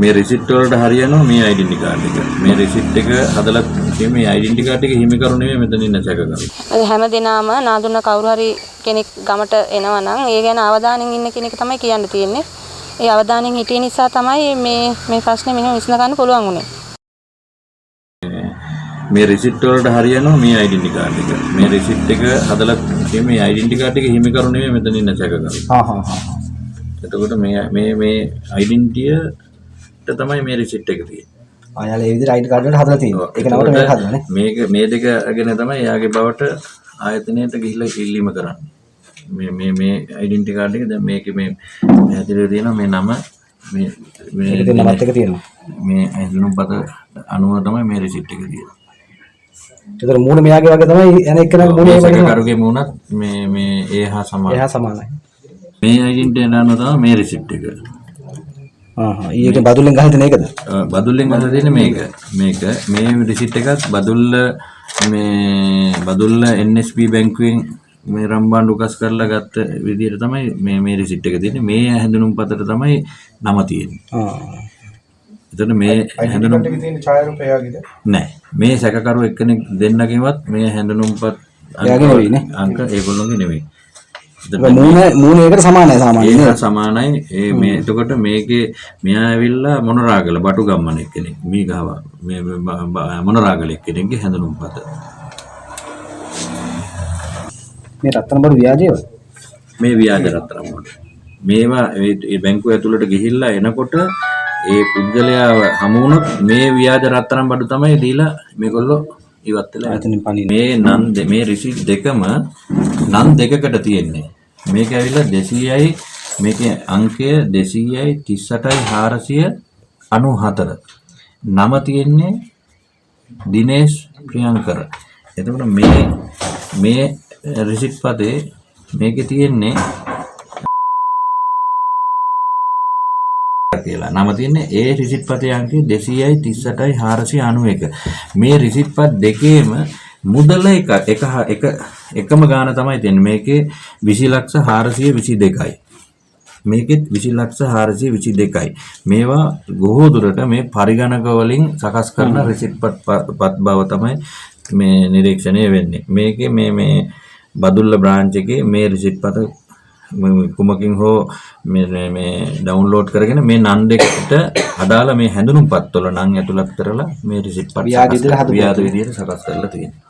මේ රිසිට් වලට හරියනවා මේ ඩෙන්ටි කාඩ් එක. මේ රිසිට් එක හදලා මේ ඩෙන්ටි කාඩ් එක හිමිකරු නෙමෙයි මෙතන ඉන්න සැකකරු. හැම දිනම නාදුන්න කවුරු හරි කෙනෙක් ගමට එනවා නම් ඒ ගැන අවධානයෙන් ඉන්න කෙනෙක් තමයි කියන්න තියෙන්නේ. ඒ අවධානයෙන් හිටිය නිසා තමයි මේ ප්‍රශ්නේ මෙහෙම විසඳ ගන්න පුළුවන් වුනේ. මේ රිසිට් වලට හරියනවා මේ ඩෙන්ටි කාඩ් එක. මේ රිසිට් එක හදලා මේ ඩෙන්ටි කාඩ් එක හිමිකරු නෙමෙයි මෙතන ඉන්න සැකකරු. එතකොට මේ ඩෙන්ටියට තමයි මේ රිසිට් එක තියෙන්නේ. ආයාල ඒ විදිහට ID කාඩ් වලට හදලා තියෙනවා. ඒක නමට මේක හදලානේ. මේ දෙක අගෙන තමයි එයාගේ බවට ආයතනයට ගිහිල්ලා ඉල්ලීම කරන්නේ. මේ ඩෙන්ටි කාඩ් එක දැන් මේකේ මේ ඇතුලේ තියෙනවා මේ නම මේ නමත් එක තියෙනවා. මේ ඇඳුම්පත අනුව තමයි මේ රිසිට් එක තියෙන්නේ. ඒතර මූණ මෙයාගේ වගේ තමයි එන එක්කෙනාගේ මූණ ඒ වගේ කරුගේ මූණත් මේ ඒහා සමානයි. මේ ඩෙන්ටි අනුව තමයි මේ රිසිට් එක. ඊයේක බදුල්ලෙන් ගහලා තියෙන එකද? බදුල්ලෙන් ගහලා තියෙන්නේ මේක මේ රිසිට් එකත් බදුල්ල NSB බැංකුවෙන් මේ රම්බාන් උකස් කරලා ගත්ත විදිහට තමයි මේ රිසිට් එක තියෙන්නේ. මේ හැඳුනුම්පතට තමයි නම තියෙන්නේ. එතන මේ හැඳුනුම් එකේ තියෙන ඡායාරූපය යාගේද? නෑ. මේ සැකකරු එක්කෙනෙක් දෙන්නගෙවත් මේ හැඳුනුම්පත් යාගේ නෙවෙයි නේ. අංක ඒගොල්ලෝගේ නෙවෙයි. මූණ ඒකට සමානයි සාමාන්‍යයෙන්. ඒක සමානයි. මේ එතකොට මේකේ මෙයා ඇවිල්ලා මොනරාගල බටු ගම්මන එක්කෙනෙක්. මේ ගහව මේ මොනරාගල එක්කෙනෙක්ගේ හැඳුනුම්පත. මේ රත්තරන් බඩු ව්‍යාජයද? මේ ව්‍යාජ රත්තරන් බඩු. මේවා ඒ බැංකුව ඇතුළට ගිහිල්ලා එනකොට ඒ පුද්ගලයාව හමු වුණොත් මේ ව්‍යාජ රත්තරන් බඩු තමයි දීලා මේගොල්ලෝ ඉවත් වෙලා මේ රිසිට් දෙකම නම් දෙකකට තියෙන්නේ. මේක ඇවිල්ලා 200යි මේකේ අංකය 200යි 38යි 494. නම තියෙන්නේ දිනේෂ් ප්‍රියංකර. එතකොට මේ රිසිට් පතේ මේකේ තියෙන්නේ කියලා. නම තියෙන්නේ ඒ රිසිට් පතේ අංකය 200යි 38යි 491. මේ රිසිට් පත් දෙකේම මුදල එකම ගාන තමයි තියෙන්නේ. මේකේ 20,422යි. මේකෙත් 20,422යි. මේවා බොහෝ දුරට මේ පරිගණක වලින් සකස් කරන රිසිට් පත් බව තමයි මේ නිරීක්ෂණය වෙන්නේ. මේකේ මේ බදුල්ල බ්‍රාන්ච් එකේ මේ රිසිට් පත කුමකින් හෝ මේ ඩවුන්ලෝඩ් කරගෙන මේ නන් දෙකට අදාළ මේ හැඳුනුම්පත් වල නම් ඇතුළත් කරලා මේ රිසිට් පත් ව්‍යාජ විදියට සකස් කරලා තියෙනවා.